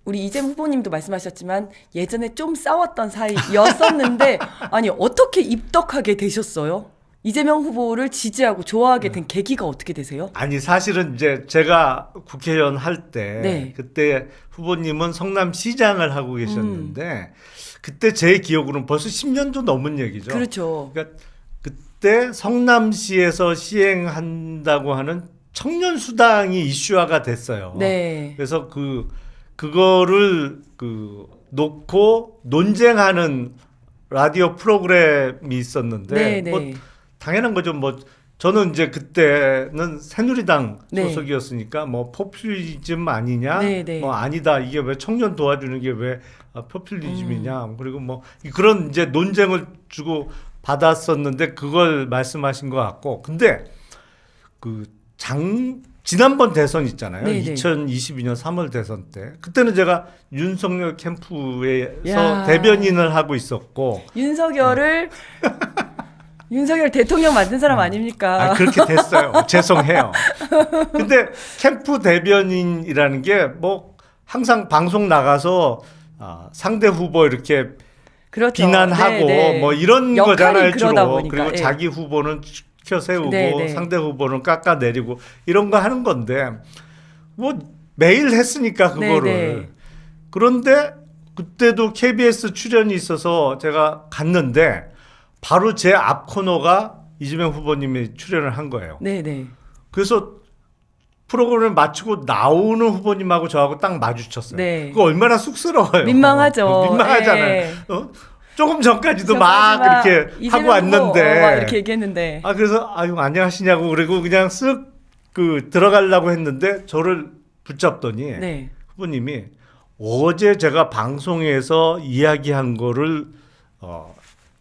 우리 이재명 후보님도 말씀하셨지만 예전에 좀 싸웠던 사이였었는데 아니 어떻게 입덕하게 되셨어요? 이재명 후보를 지지하고 좋아하게 된 계기가 어떻게 되세요? 아니 사실은 이제 제가 국회의원 할 때 네. 그때 후보님은 성남시장을 하고 계셨는데 그때 제 기억으로는 벌써 10년도 넘은 얘기죠. 그렇죠. 그러니까 그때 성남시에서 시행한다고 하는 청년수당이 이슈화가 됐어요. 네. 그래서 그거를 놓고 논쟁하는 라디오 프로그램이 있었는데 네, 뭐 네. 당연한 거죠. 뭐 저는 이제 그때는 새누리당 네. 소속이었으니까 뭐 포퓰리즘 아니냐, 네, 네. 뭐 아니다 이게 왜 청년 도와주는 게 왜 포퓰리즘이냐, 그리고 뭐 그런 이제 논쟁을 주고 받았었는데 그걸 말씀하신 것 같고, 근데 지난번 대선 있잖아요. 네, 네. 2022년 3월 대선 때 그때는 제가 윤석열 캠프에서 야. 대변인을 하고 있었고. 윤석열 대통령 만든 사람 아닙니까? 그렇게 됐어요. 죄송해요. 근데 캠프 대변인이라는 게 뭐 항상 방송 나가서 상대 후보 이렇게 그렇죠. 비난하고 네, 네. 뭐 이런 역할이 거잖아요. 그러다 주로. 보니까. 그리고 예. 자기 후보는 치켜 세우고 네, 네. 상대 후보는 깎아내리고 이런 거 하는 건데 뭐 매일 했으니까 그거를. 네, 네. 그런데 그때도 KBS 출연이 있어서 제가 갔는데 바로 제 앞 코너가 이재명 후보님이 출연을 한 거예요. 네네. 그래서 프로그램을 마치고 나오는 후보님하고 저하고 딱 마주쳤어요. 네. 그거 얼마나 쑥스러워요. 민망하죠. 민망하잖아요. 예. 조금 전까지도 막 이렇게 하고 왔는데. 막 이렇게 얘기했는데. 그래서 안녕하시냐고 그리고 그냥 쓱 들어가려고 했는데 저를 붙잡더니 네. 후보님이 어제 제가 방송에서 이야기한 거를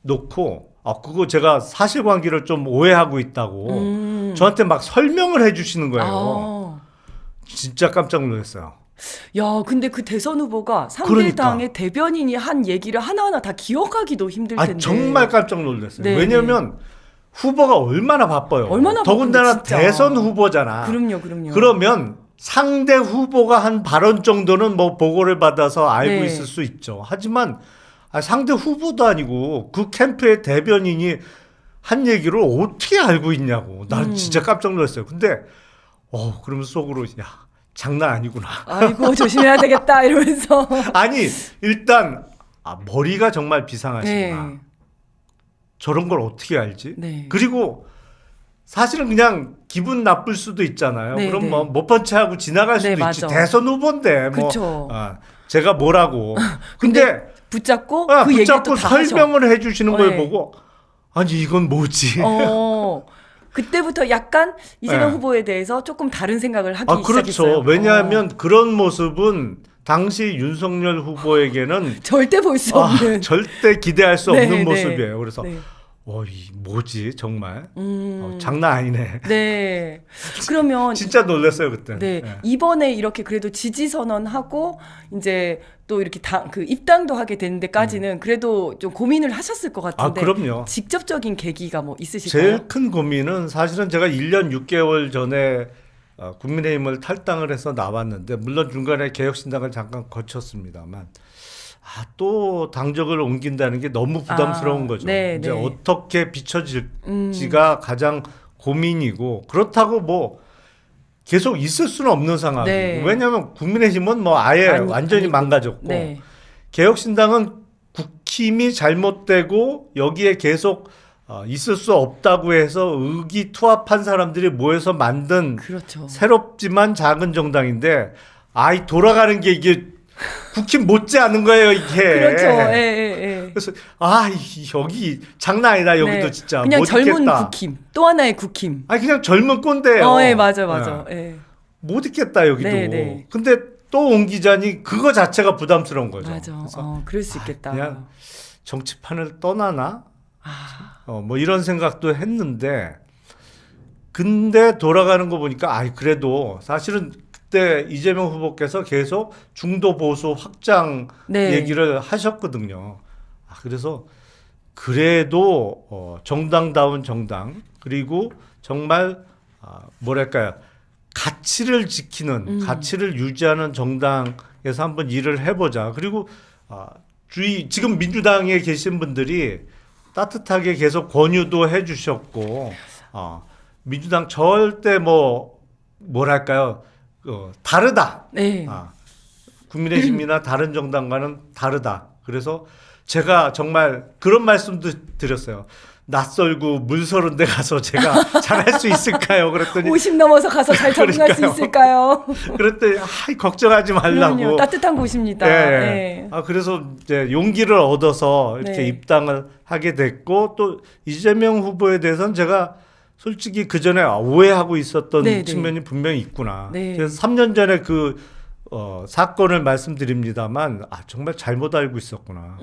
놓고 그거 제가 사실관계를 좀 오해하고 있다고 저한테 막 설명을 해주시는 거예요. 진짜 깜짝 놀랐어요. 야, 근데 그 대선 후보가 상대당의 대변인이 한 얘기를 하나하나 다 기억하기도 힘들 텐데. 정말 깜짝 놀랐어요. 네, 왜냐하면 후보가 얼마나 바빠요. 얼마나 더군다나 바쁜데, 진짜. 대선 후보잖아. 그럼요. 그러면 상대 후보가 한 발언 정도는 뭐 보고를 받아서 알고 네. 있을 수 있죠. 하지만 상대 후보도 아니고 그 캠프의 대변인이 한 얘기를 어떻게 알고 있냐고. 난 진짜 깜짝 놀랐어요. 근데 그러면 속으로 장난 아니구나. 아이고 조심해야 되겠다 이러면서. 아니 일단 머리가 정말 비상하시구나. 네. 저런 걸 어떻게 알지? 네. 그리고 사실은 그냥 기분 나쁠 수도 있잖아요. 네, 그럼 네. 뭐 못펀치하고 지나갈 수도 네, 있지. 맞아. 대선 후보인데 뭐 그쵸. 제가 뭐라고. 근데 붙잡고 그 얘기를 붙잡고 또 다 하죠. 설명을 해주시는 걸 네. 보고 아니 이건 뭐지? 그때부터 약간 이재명 네. 후보에 대해서 조금 다른 생각을 하기 그렇죠. 시작했어요. 왜냐하면 그런 모습은 당시 윤석열 후보에게는 절대 볼 수 없는. 절대 기대할 수 네, 없는 네. 모습이에요. 그래서 네. 이 뭐지 정말 장난 아니네. 네. 그러면 진짜 놀랐어요 그때. 네. 이번에 이렇게 그래도 지지 선언하고 이제 또 이렇게 입당도 하게 되는 데까지는 그래도 좀 고민을 하셨을 것 같은데. 그럼요. 직접적인 계기가 뭐 있으실까요? 제일 큰 고민은 사실은 제가 1년 6개월 전에 국민의힘을 탈당을 해서 나왔는데 물론 중간에 개혁신당을 잠깐 거쳤습니다만 또 당적을 옮긴다는 게 너무 부담스러운 거죠. 네, 이제 네. 어떻게 비춰질지가 가장 고민이고 그렇다고 뭐 계속 있을 수는 없는 상황이고 네. 왜냐하면 국민의힘은 뭐 아예 완전히 아니고. 망가졌고 네. 개혁신당은 국힘이 잘못되고 여기에 계속 있을 수 없다고 해서 의기투합한 사람들이 모여서 만든 그렇죠. 새롭지만 작은 정당인데 돌아가는 게 이게 국힘 못지 않은 거예요 이게. 그렇죠. 예. 그래서 여기 장난 아니다 여기도 네. 진짜 그냥 못 젊은 있겠다. 국힘. 또 하나의 국힘. 그냥 젊은 꼰대예요. 예, 맞아. 예. 못 있겠다 여기도. 네. 근데 또 옮기자니 그거 자체가 부담스러운 거죠. 맞아. 그래서 그럴 수 있겠다. 그냥 정치판을 떠나나? 뭐 이런 생각도 했는데 근데 돌아가는 거 보니까 그래도 사실은 그때 이재명 후보께서 계속 중도 보수 확장 네. 얘기를 하셨거든요. 그래서 그래도 정당다운 정당 그리고 정말 뭐랄까요 가치를 지키는 가치를 유지하는 정당이 해서 한번 일을 해보자. 그리고 지금 민주당에 계신 분들이 따뜻하게 계속 권유도 해주셨고 민주당 절대 뭐랄까요 다르다. 네. 국민의힘이나 다른 정당과는 다르다. 그래서 제가 정말 그런 말씀도 드렸어요. 낯설고 물서른 데 가서 제가 잘할 수 있을까요? 그랬더니 50 넘어서 가서 잘 적응할 수 그러니까요. 있을까요? 그랬더니 걱정하지 말라고. 그럼요. 따뜻한 곳입니다. 예. 네. 그래서 이제 용기를 얻어서 이렇게 네. 입당을 하게 됐고 또 이재명 후보에 대해서는 제가 솔직히 그 전에 오해하고 있었던 네, 네. 측면이 분명히 있구나. 네. 그래서 3년 전에 그 사건을 말씀드립니다만 정말 잘못 알고 있었구나.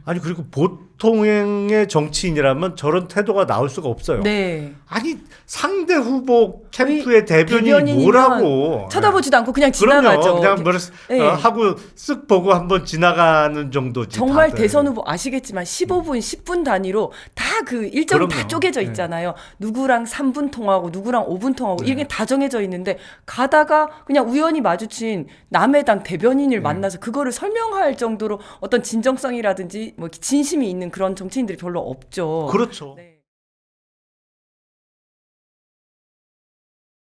아니 그리고 보통의 정치인이라면 저런 태도가 나올 수가 없어요. 네. 아니 상대 후보 캠프의 대변인이 대변인이면 뭐라고 쳐다보지도 않고 그냥 그럼요. 지나가죠. 그냥 네. 하고 쓱 보고 한번 지나가는 정도지. 정말 다들. 대선 후보 아시겠지만 15분, 10분 단위로 다 그 일정이 다 그럼요. 쪼개져 네. 있잖아요. 누구랑 3분 통화하고 누구랑 5분 통화하고 네. 이게 다 정해져 있는데 가다가 그냥 우연히 마주친 남의 당 대변인을 네. 만나서 그거를 설명할 정도로 어떤 진정성이라든지 뭐 진심이 있는 그런 정치인들이 별로 없죠. 그렇죠. 네.